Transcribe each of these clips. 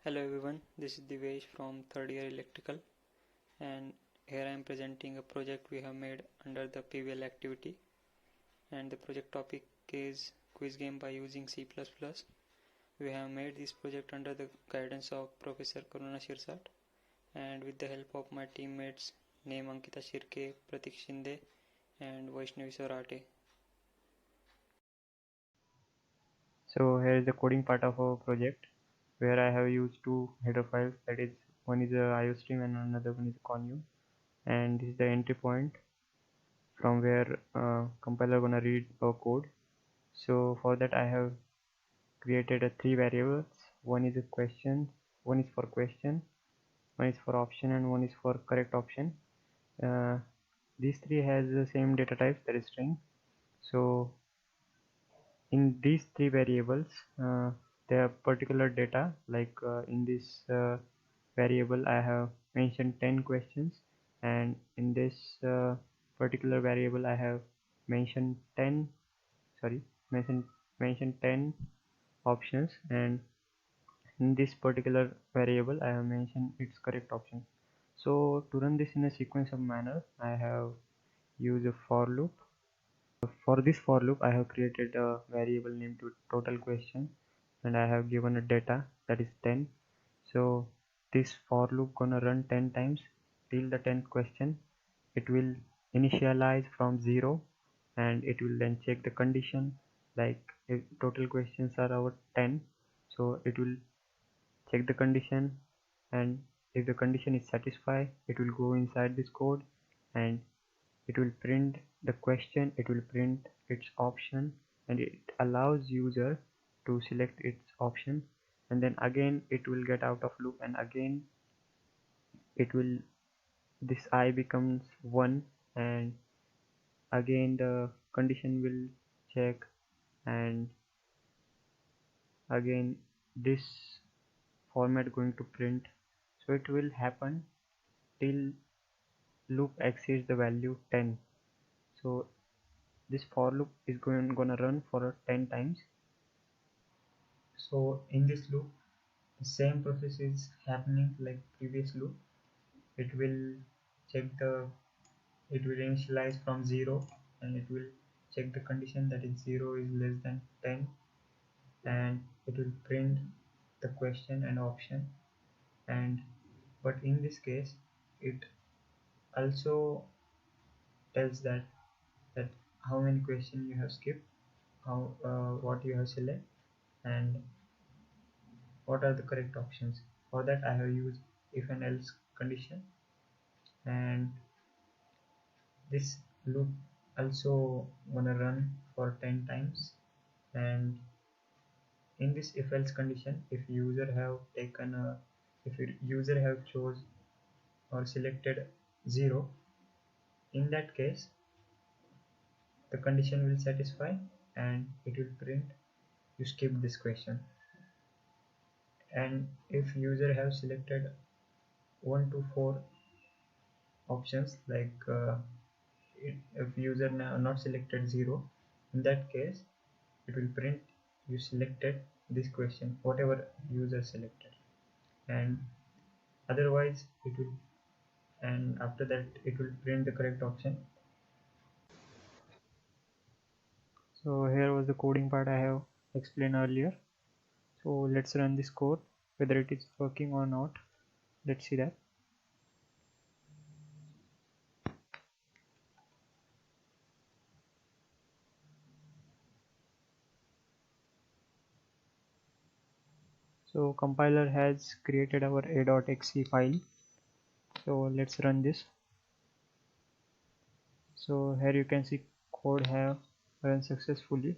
Hello everyone, this is Divesh from third year electrical, and here I am presenting a project we have made under the PVL activity, and the project topic is quiz game by using C++. We have made this project under the guidance of Professor Karuna Shirsat and with the help of my teammates name Ankita Shirke, Pratik Shinde and Vaishnavi Sorate. So here is the coding part of our project where I have used two header files, that is one is a IOStream and another one is a conv, and this is the entry point from where compiler gonna read our code. So for that I have created a three variables. One is a question, one is for question, one is for option, and one is for correct option. These three has the same data type, that is string. So in these three variables there are particular data, like in this variable I have mentioned 10 questions, and in this particular variable I have mentioned 10 sorry mentioned 10 options, and in this particular variable I have mentioned its correct option. So to run this in a sequence of manner, I have used a for loop. For this for loop I have created a variable named total question, and I have given a data that is 10. So this for loop gonna run 10 times till the 10th question. It will initialize from 0 and it will then check the condition, like if total questions are over 10, so it will check the condition, and if the condition is satisfied it will go inside this code and it will print the question, it will print its option, and it allows user to select its option, and then again it will get out of loop, and again it will this I becomes 1, and again the condition will check, and again this format going to print. So it will happen till loop exceeds the value 10. So this for loop is gonna run for 10 times. So in this loop the same process is happening like previous loop. It will check the it will initialize from 0 and it will check the condition, that is 0 is less than 10, and it will print the question and option. And but in this case it also tells that how many questions you have skipped, how what you have select, and what are the correct options. For that I have used if and else condition, and this loop also gonna run for 10 times. And in this if else condition, if user have taken a if user have chose or selected 0, in that case the condition will satisfy and it will print you skip this question. And if user have selected 1 to 4 options, like if user not selected 0, in that case it will print you selected this question whatever user selected, and otherwise it will, and after that it will print the correct option. So here was the coding part I have explained earlier. So let's run this code whether it is working or not. Let's see that. So compiler has created our a.xc file. So let's run this. So here you can see code have run successfully.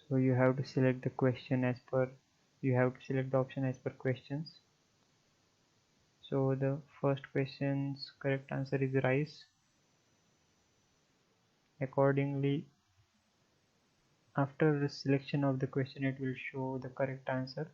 So you have to select the question as per, you have to select the option as per questions. So the first question's correct answer is rice. Accordingly, after the selection of the question, it will show the correct answer.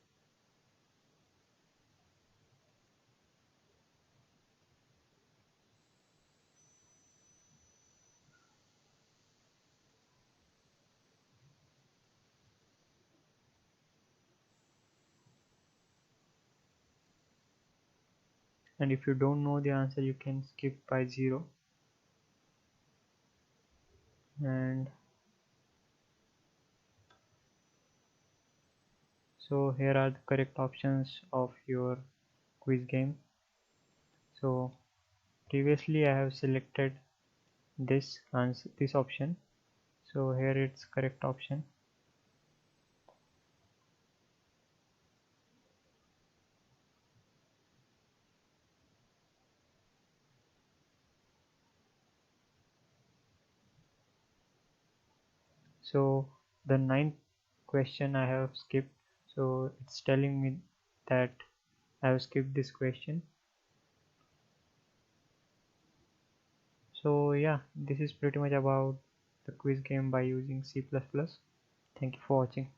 and if you don't know the answer you can skip by 0. And so here are the correct options of your quiz game. So previously I have selected this answer, this option, so here it's correct option. So the ninth question I have skipped, so it's telling me that I have skipped this question. So yeah, this is pretty much about the quiz game by using C++. Thank you for watching.